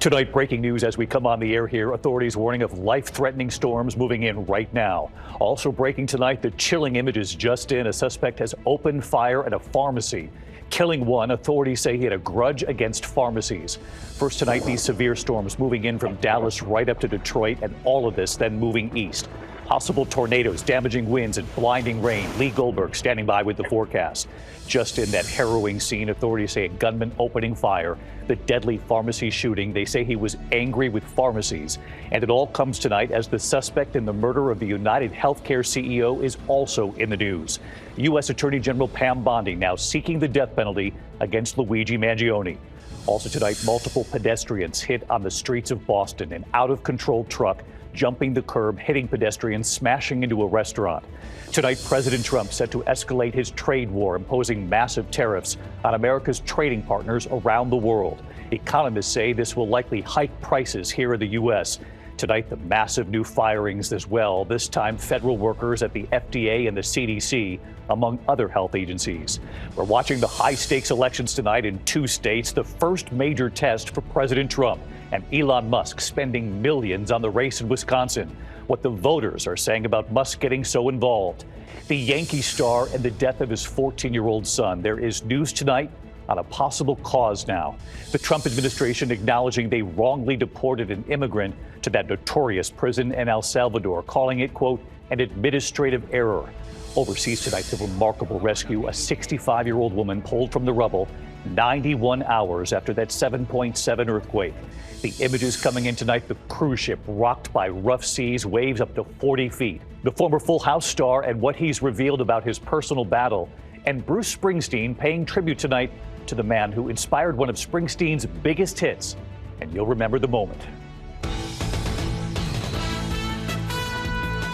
Tonight, breaking news as we come on the air here. Authorities warning of life-threatening storms moving in right now. Also breaking tonight, the chilling images just in. A suspect has opened fire at a pharmacy, killing one. Authorities say he had a grudge against pharmacies. First tonight, these severe storms moving in from Dallas right up to Detroit, and all of this then moving east. Possible tornadoes, damaging winds, and blinding rain. Lee Goldberg standing by with the forecast. Just in that harrowing scene, authorities say a gunman opening fire. The deadly pharmacy shooting. They say he was angry with pharmacies. And it all comes tonight as the suspect in the murder of the United Healthcare CEO is also in the news. U.S. Attorney General Pam Bondi now seeking the death penalty against Luigi Mangione. Also tonight, multiple pedestrians hit on the streets of Boston. An out-of-control truck jumping the curb, hitting pedestrians, smashing into a restaurant. Tonight, President Trump set to escalate his trade war, imposing massive tariffs on America's trading partners around the world. Economists say this will likely hike prices here in the U.S. Tonight, the massive new firings as well, this time federal workers at the FDA and the CDC, among other health agencies. We're watching the high-stakes elections tonight in 2 states, the first major test for President Trump, and Elon Musk spending millions on the race in Wisconsin. What the voters are saying about Musk getting so involved. The Yankee star and the death of his 14-year-old son. There is news tonight on a possible cause now. The Trump administration acknowledging they wrongly deported an immigrant to that notorious prison in El Salvador, calling it, quote, an administrative error. Overseas tonight, the remarkable rescue, a 65-year-old woman pulled from the rubble 91 hours after that 7.7 earthquake. The images coming in tonight, the cruise ship rocked by rough seas, waves up to 40 feet. The former Full House star and what he's revealed about his personal battle. And Bruce Springsteen paying tribute tonight to the man who inspired one of Springsteen's biggest hits. And you'll remember the moment.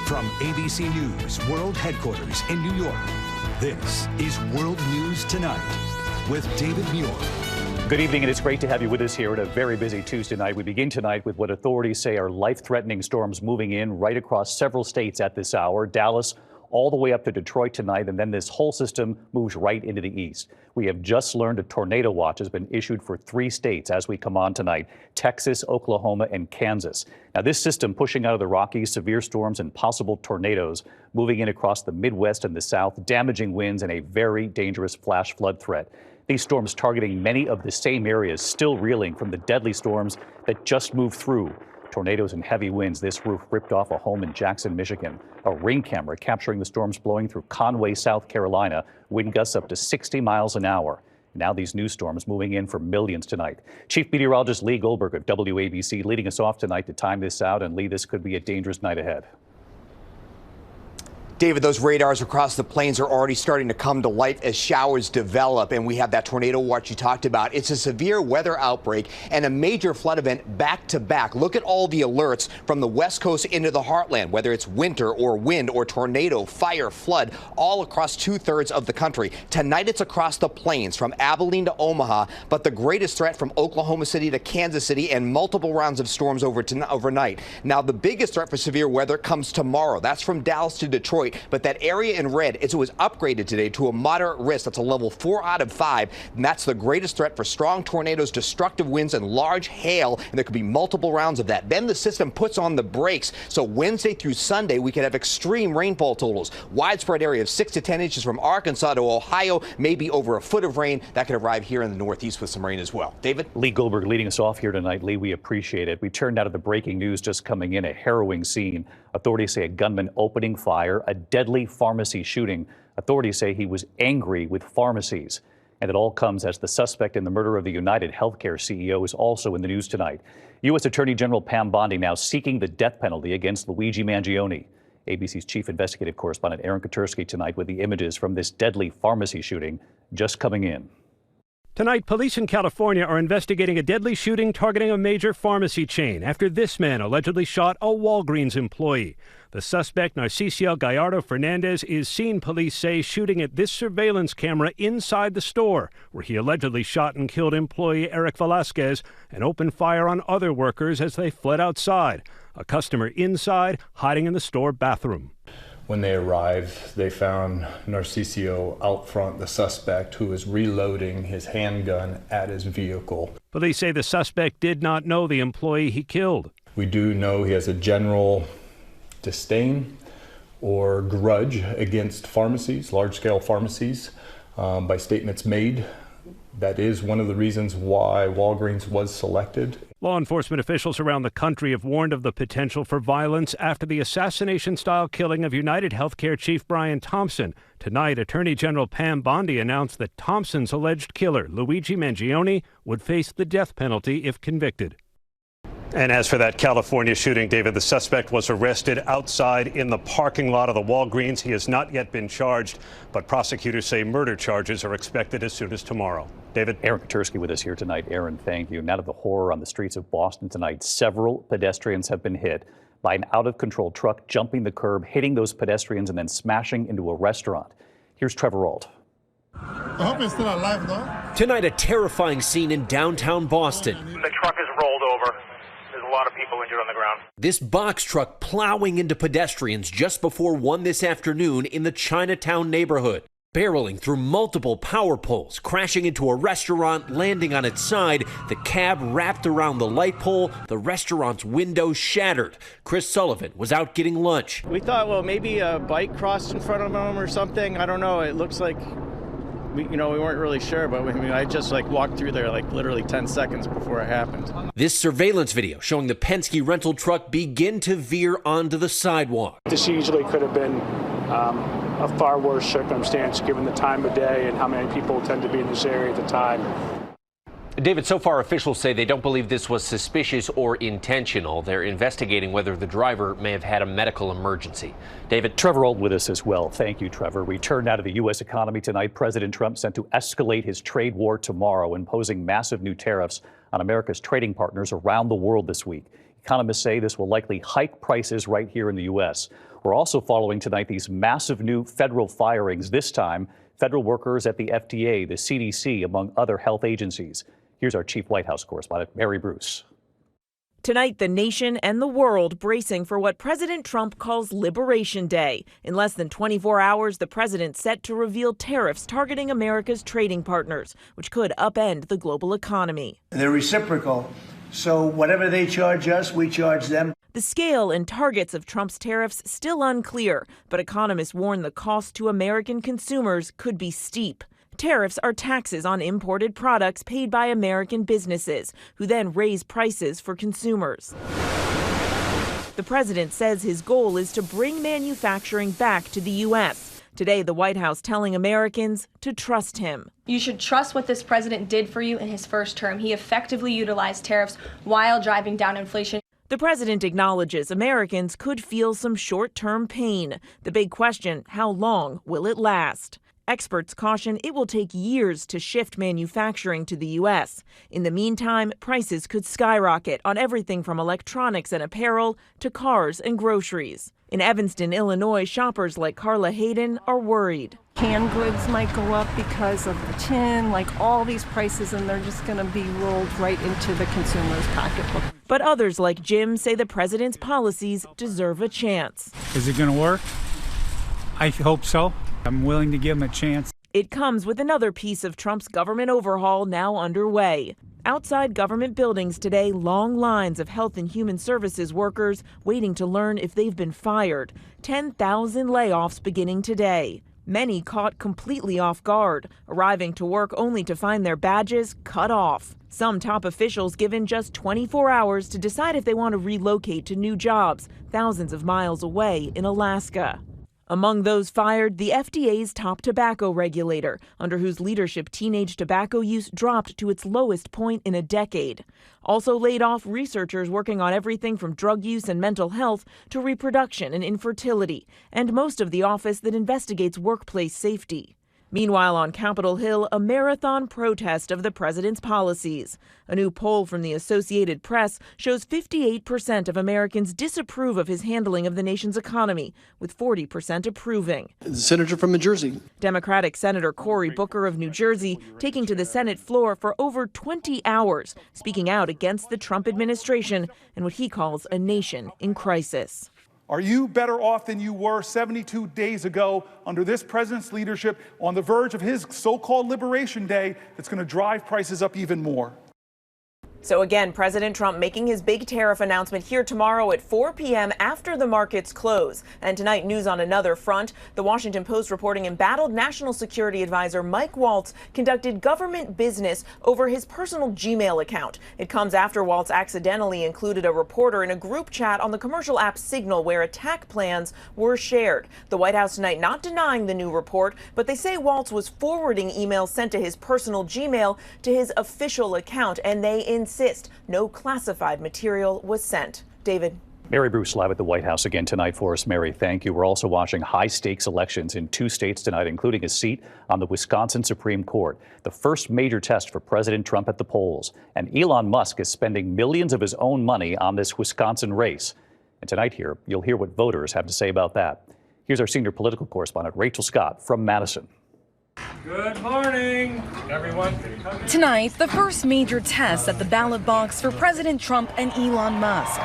From ABC News World Headquarters in New York, this is World News Tonight with David Muir. Good evening, and it's great to have you with us here at a very busy Tuesday night. We begin tonight with what authorities say are life-threatening storms moving in right across several states at this hour. Dallas all the way up to Detroit tonight, and then this whole system moves right into the east. We have just learned a tornado watch has been issued for 3 states as we come on tonight: Texas, Oklahoma, and Kansas. Now, this system pushing out of the Rockies, severe storms and possible tornadoes moving in across the Midwest and the South, damaging winds and a very dangerous flash flood threat. These storms targeting many of the same areas, still reeling from the deadly storms that just moved through. Tornadoes and heavy winds. This roof ripped off a home in Jackson, Michigan. A ring camera capturing the storms blowing through Conway, South Carolina. Wind gusts up to 60 miles an hour. Now these new storms moving in for millions tonight. Chief Meteorologist Lee Goldberg of WABC leading us off tonight to time this out. And Lee, this could be a dangerous night ahead. David, those radars across the plains are already starting to come to life as showers develop, and we have that tornado watch you talked about. It's a severe weather outbreak and a major flood event back to back. Look at all the alerts from the West Coast into the heartland, whether it's winter or wind or tornado, fire, flood, all across 2/3 of the country. Tonight it's across the plains from Abilene to Omaha, but the greatest threat from Oklahoma City to Kansas City, and multiple rounds of storms overnight. Now the biggest threat for severe weather comes tomorrow. That's from Dallas to Detroit. But that area in red, it was upgraded today to a moderate risk. That's a level 4 out of 5. And that's the greatest threat for strong tornadoes, destructive winds, and large hail. And there could be multiple rounds of that. Then the system puts on the brakes. So Wednesday through Sunday, we could have extreme rainfall totals. Widespread area of 6 to 10 inches from Arkansas to Ohio, maybe over a foot of rain. That could arrive here in the Northeast with some rain as well. David? Lee Goldberg leading us off here tonight. Lee, we appreciate it. We turned out to the breaking news just coming in, a harrowing scene. Authorities say a gunman opening fire, a deadly pharmacy shooting. Authorities say he was angry with pharmacies. And it all comes as the suspect in the murder of the United Healthcare CEO is also in the news tonight. U.S. Attorney General Pam Bondi now seeking the death penalty against Luigi Mangione. ABC's chief investigative correspondent Aaron Katersky tonight with the images from this deadly pharmacy shooting just coming in. Tonight, police in California are investigating a deadly shooting targeting a major pharmacy chain after this man allegedly shot a Walgreens employee. The suspect, Narciso Gallardo Fernandez, is seen, police say, shooting at this surveillance camera inside the store, where he allegedly shot and killed employee Eric Velasquez and opened fire on other workers as they fled outside. A customer inside, hiding in the store bathroom. When they arrived, they found Narcisio out front, the suspect, who was reloading his handgun at his vehicle. Police say the suspect did not know the employee he killed. We do know he has a general disdain or grudge against pharmacies, large-scale pharmacies, by statements made. That is one of the reasons why Walgreens was selected. Law enforcement officials around the country have warned of the potential for violence after the assassination-style killing of United Healthcare chief Brian Thompson. Tonight, Attorney General Pam Bondi announced that Thompson's alleged killer, Luigi Mangione, would face the death penalty if convicted. And as for that California shooting, David, the suspect was arrested outside in the parking lot of the Walgreens. He has not yet been charged, but prosecutors say murder charges are expected as soon as tomorrow. David? Aaron Katersky with us here tonight. Aaron, thank you. Now to the horror on the streets of Boston tonight. Several pedestrians have been hit by an out-of-control truck jumping the curb, hitting those pedestrians, and then smashing into a restaurant. Here's Trevor Ault. I hope it's still alive, though. Tonight, a terrifying scene in downtown Boston. The truck is rolled over. There's a lot of people injured on the ground. This box truck plowing into pedestrians just before 1 this afternoon in the Chinatown neighborhood. Barreling through multiple power poles, crashing into a restaurant, landing on its side. The cab wrapped around the light pole, the restaurant's window shattered. Chris Sullivan was out getting lunch. We thought, well, maybe a bike crossed in front of him or something. I don't know. It looks like, we weren't really sure, but I just walked through there literally 10 seconds before it happened. This surveillance video showing the Penske rental truck begin to veer onto the sidewalk. This easily could have been a far worse circumstance given the time of day and how many people tend to be in this area at the time. David, so far officials say they don't believe this was suspicious or intentional. They're investigating whether the driver may have had a medical emergency. David? Trevor Ault with us as well. Thank you, Trevor. We turn now to the U.S. economy tonight. President Trump set to escalate his trade war tomorrow, imposing massive new tariffs on America's trading partners around the world this week. Economists say this will likely hike prices right here in the U.S. We're also following tonight these massive new federal firings, this time federal workers at the FDA, the CDC, among other health agencies. Here's our chief White House correspondent, Mary Bruce. Tonight, the nation and the world bracing for what President Trump calls Liberation Day. In less than 24 hours, the president set to reveal tariffs targeting America's trading partners, which could upend the global economy. They're reciprocal, so whatever they charge us, we charge them. The scale and targets of Trump's tariffs still unclear, but economists warn the cost to American consumers could be steep. Tariffs are taxes on imported products paid by American businesses, who then raise prices for consumers. The president says his goal is to bring manufacturing back to the U.S. Today, the White House telling Americans to trust him. You should trust what this president did for you in his first term. He effectively utilized tariffs while driving down inflation. The president acknowledges Americans could feel some short-term pain. The big question, how long will it last? Experts caution it will take years to shift manufacturing to the U.S. In the meantime, prices could skyrocket on everything from electronics and apparel to cars and groceries. In Evanston, Illinois, shoppers like Carla Hayden are worried. Canned goods might go up because of the tin, all these prices, and they're just going to be rolled right into the consumer's pocketbook. But others like Jim say the president's policies deserve a chance. Is it going to work? I hope so. I'm willing to give him a chance. It comes with another piece of Trump's government overhaul now underway. Outside government buildings today, long lines of health and human services workers waiting to learn if they've been fired. 10,000 layoffs beginning today. Many caught completely off guard, arriving to work only to find their badges cut off. Some top officials given just 24 hours to decide if they want to relocate to new jobs, thousands of miles away in Alaska. Among those fired, the FDA's top tobacco regulator, under whose leadership teenage tobacco use dropped to its lowest point in a decade. Also laid off researchers working on everything from drug use and mental health to reproduction and infertility, and most of the office that investigates workplace safety. Meanwhile, on Capitol Hill, a marathon protest of the president's policies. A new poll from the Associated Press shows 58% of Americans disapprove of his handling of the nation's economy, with 40% approving. The senator from New Jersey. Democratic Senator Cory Booker of New Jersey taking to the Senate floor for over 20 hours, speaking out against the Trump administration and what he calls a nation in crisis. Are you better off than you were 72 days ago under this president's leadership on the verge of his so-called Liberation Day that's going to drive prices up even more? So again, President Trump making his big tariff announcement here tomorrow at 4 p.m. after the markets close. And tonight, news on another front. The Washington Post reporting embattled National Security Advisor Mike Waltz conducted government business over his personal Gmail account. It comes after Waltz accidentally included a reporter in a group chat on the commercial app Signal where attack plans were shared. The White House tonight not denying the new report, but they say Waltz was forwarding emails sent to his personal Gmail to his official account, and they insist no classified material was sent. David. Mary Bruce live at the White House again tonight for us. Mary, thank you. We're also watching high-stakes elections in 2 states tonight, including a seat on the Wisconsin Supreme Court, the first major test for President Trump at the polls. And Elon Musk is spending millions of his own money on this Wisconsin race. And tonight here, you'll hear what voters have to say about that. Here's our senior political correspondent, Rachel Scott from Madison. Good morning, everyone. Tonight, the first major test at the ballot box for President Trump and Elon Musk.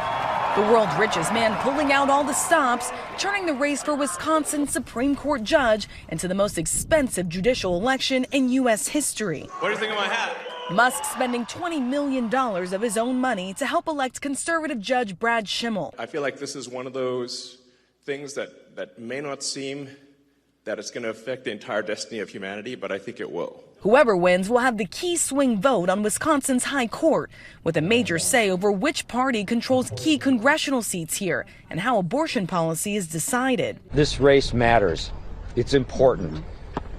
The world's richest man pulling out all the stops, turning the race for Wisconsin Supreme Court judge into the most expensive judicial election in U.S. history. What do you think of my hat? Musk spending $20 million of his own money to help elect conservative Judge Brad Schimmel. I feel like this is one of those things that may not seem that it's going to affect the entire destiny of humanity, but I think it will. Whoever wins will have the key swing vote on Wisconsin's high court, with a major say over which party controls key congressional seats here and how abortion policy is decided. This race matters. It's important.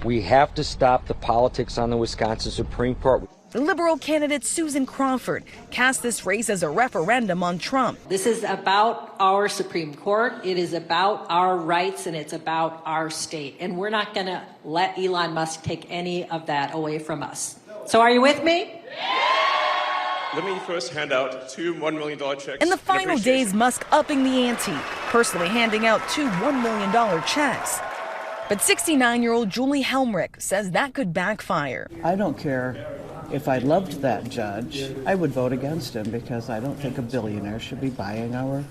We have to stop the politics on the Wisconsin Supreme Court. The liberal candidate Susan Crawford cast this race as a referendum on Trump. This is about our Supreme Court. It is about our rights, and it's about our state. And we're not going to let Elon Musk take any of that away from us. So are you with me? Let me first hand out 2 $1 million checks. In the final days, Musk upping the ante, personally handing out 2 $1 million checks. But 69-year-old Julie Helmrich says that could backfire. I don't care. If I loved that judge, I would vote against him because I don't think a billionaire should be buying our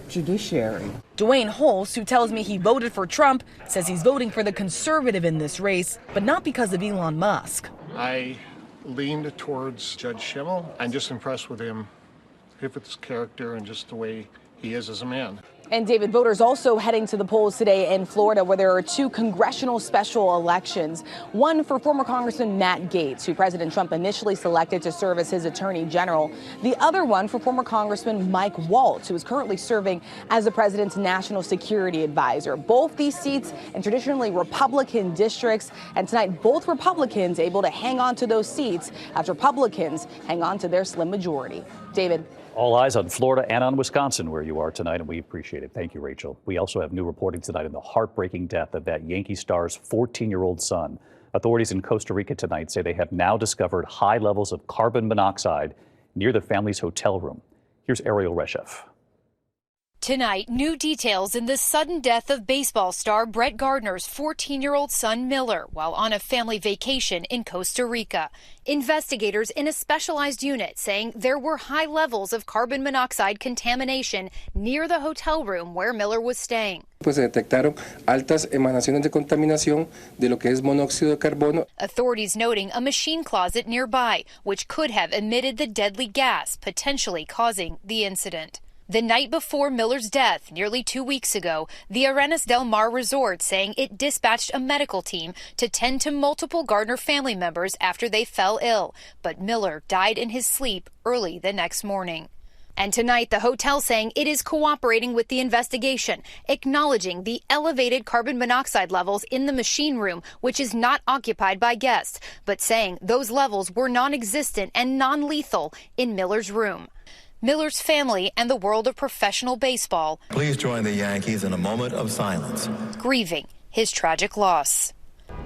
judiciary. Dwayne Holst, who tells me he voted for Trump, says he's voting for the conservative in this race, but not because of Elon Musk. I leaned towards Judge Schimmel. I'm just impressed with him, with his character and just the way he is as a man. And David, voters also heading to the polls today in Florida, where there are 2 congressional special elections. One for former Congressman Matt Gaetz, who President Trump initially selected to serve as his attorney general. The other one for former Congressman Mike Waltz, who is currently serving as the president's national security advisor. Both these seats in traditionally Republican districts. And tonight, both Republicans able to hang on to those seats as Republicans hang on to their slim majority. David. All eyes on Florida and on Wisconsin, where you are tonight, and we appreciate it. Thank you, Rachel. We also have new reporting tonight on the heartbreaking death of that Yankee star's 14-year-old son. Authorities in Costa Rica tonight say they have now discovered high levels of carbon monoxide near the family's hotel room. Here's Ariel Reshef. Tonight, new details in the sudden death of baseball star Brett Gardner's 14-year-old son Miller while on a family vacation in Costa Rica. Investigators in a specialized unit saying there were high levels of carbon monoxide contamination near the hotel room where Miller was staying. Pues se detectaron altas emanaciones de contaminación de lo que es monóxido de carbono. Authorities noting a machine closet nearby, which could have emitted the deadly gas, potentially causing the incident. The night before Miller's death, nearly 2 weeks ago, the Arenas del Mar resort saying it dispatched a medical team to tend to multiple Gardner family members after they fell ill. But Miller died in his sleep early the next morning. And tonight, the hotel saying it is cooperating with the investigation, acknowledging the elevated carbon monoxide levels in the machine room, which is not occupied by guests, but saying those levels were non-existent and non-lethal in Miller's room. Miller's family and the world of professional baseball. Please join the Yankees in a moment of silence. Grieving his tragic loss.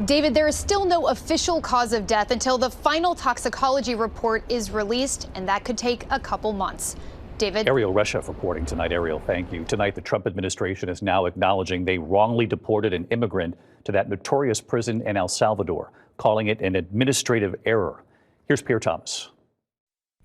David, there is still no official cause of death until the final toxicology report is released, and that could take a couple months. David? Ariel Reshef reporting tonight. Ariel, thank you. Tonight, the Trump administration is now acknowledging they wrongly deported an immigrant to that notorious prison in El Salvador, calling it an administrative error. Here's Pierre Thomas.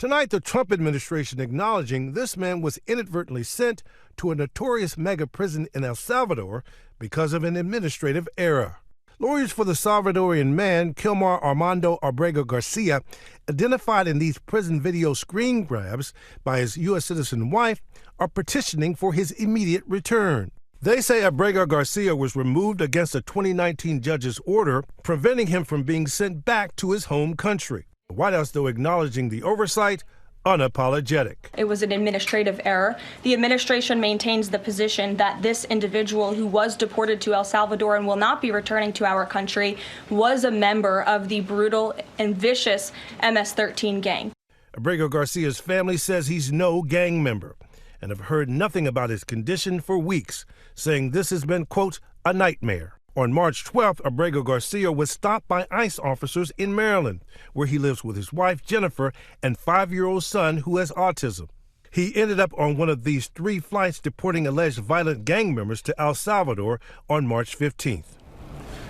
Tonight, the Trump administration acknowledging this man was inadvertently sent to a notorious mega prison in El Salvador because of an administrative error. Lawyers for the Salvadorian man, Kilmar Armando Abrego Garcia, identified in these prison video screen grabs by his U.S. citizen wife, are petitioning for his immediate return. They say Abrego Garcia was removed against a 2019 judge's order, preventing him from being sent back to his home country. The White House, though, acknowledging the oversight, unapologetic. It was an administrative error. The administration maintains the position that this individual who was deported to El Salvador and will not be returning to our country was a member of the brutal and vicious MS-13 gang. Abrego Garcia's family says he's no gang member and have heard nothing about his condition for weeks, saying this has been, quote, a nightmare. On March 12th, Abrego Garcia was stopped by ICE officers in Maryland, where he lives with his wife, Jennifer, and 5-year-old son who has autism. He ended up on one of these 3 flights deporting alleged violent gang members to El Salvador on March 15th.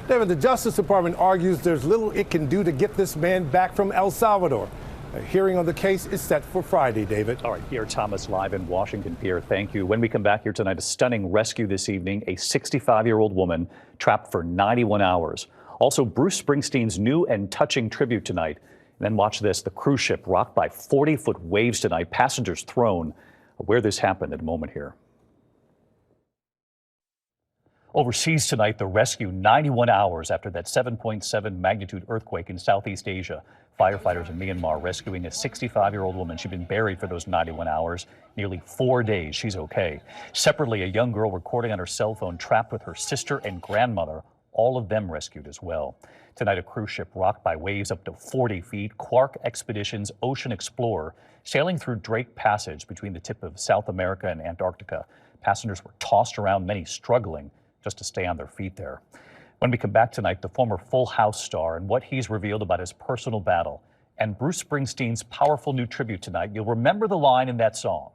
David, the Justice Department argues there's little it can do to get this man back from El Salvador. A hearing on the case is set for Friday, David. All right, Pierre Thomas live in Washington. Pierre, thank you. When we come back here tonight, a stunning rescue this evening, a 65-year-old woman trapped for 91 hours. Also, Bruce Springsteen's new and touching tribute tonight. And then watch this, the cruise ship rocked by 40-foot waves tonight, passengers thrown. Where this happened in a moment here. Overseas tonight, the rescue 91 hours after that 7.7 magnitude earthquake in Southeast Asia. Firefighters in Myanmar rescuing a 65-year-old woman. She'd been buried for those 91 hours, nearly 4 days. She's okay. Separately, a young girl recording on her cell phone trapped with her sister and grandmother, all of them rescued as well. Tonight, a cruise ship rocked by waves up to 40 feet. Quark Expeditions Ocean Explorer sailing through Drake Passage between the tip of South America and Antarctica. Passengers were tossed around, many struggling just to stay on their feet there. When we come back tonight, the former Full House star and what he's revealed about his personal battle, and Bruce Springsteen's powerful new tribute tonight. You'll remember the line in that song.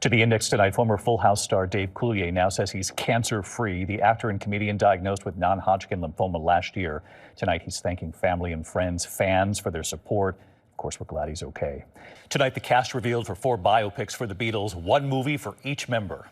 To the Index tonight, former Full House star Dave Coulier now says he's cancer-free. The actor and comedian diagnosed with non-Hodgkin lymphoma last year. Tonight, he's thanking family and friends, fans for their support. Of course, we're glad he's okay. Tonight, the cast revealed for 4 biopics for the Beatles, 1 movie for each member.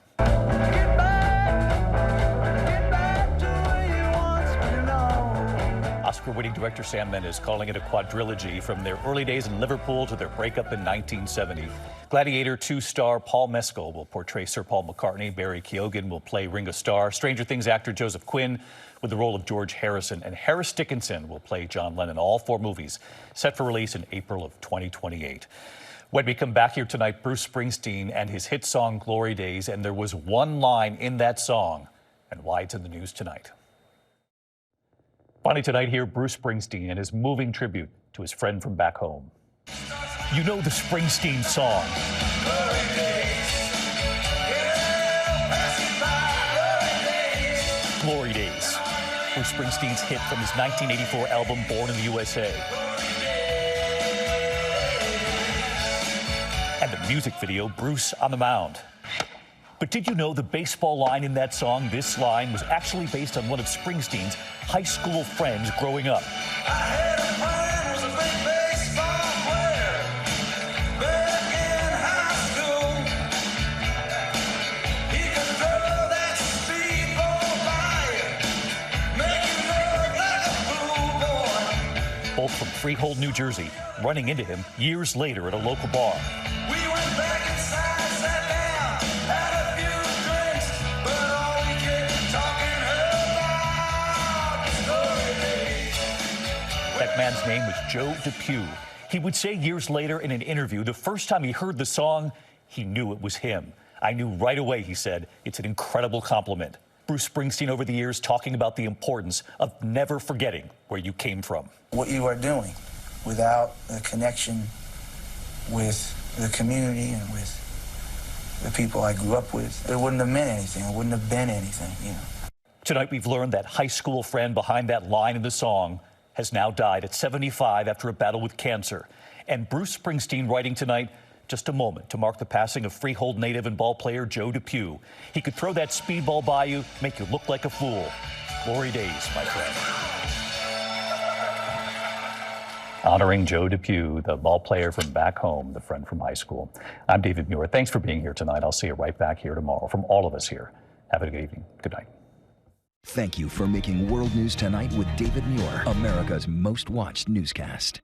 Oscar-winning director Sam Mendes calling it a quadrilogy from their early days in Liverpool to their breakup in 1970. Gladiator 2 star Paul Mescal will portray Sir Paul McCartney. Barry Keoghan will play Ringo Starr. Stranger Things actor Joseph Quinn with the role of George Harrison. And Harris Dickinson will play John Lennon. All 4 movies set for release in April of 2028. When we come back here tonight, Bruce Springsteen and his hit song Glory Days. And there was one line in that song and why it's in the news tonight. Finally tonight here, Bruce Springsteen and his moving tribute to his friend from back home. You know the Springsteen song. Glory Days. Bruce Springsteen's hit from his 1984 album Born in the USA. And the music video, Bruce on the Mound. But did you know the baseball line in that song, this line, was actually based on one of Springsteen's high school friends growing up? Both from Freehold, New Jersey, running into him years later at a local bar. That man's name was Joe DePew. He would say years later in an interview, the first time he heard the song, he knew it was him. I knew right away, he said. It's an incredible compliment. Bruce Springsteen over the years talking about the importance of never forgetting where you came from. What you are doing without a connection with the community and with the people I grew up with, it wouldn't have meant anything. It wouldn't have been anything, you know. Tonight, we've learned that high school friend behind that line in the song has now died at 75 after a battle with cancer. And Bruce Springsteen writing tonight, just a moment to mark the passing of Freehold native and ball player Joe DePew. He could throw that speedball by you, make you look like a fool. Glory days, my friend. honoring Joe DePew, the ball player from back home, the friend from high school. I'm David Muir. Thanks for being here tonight. I'll see you right back here tomorrow. From all of us here, have a good evening. Good night. Thank you for making World News Tonight with David Muir, America's most watched newscast.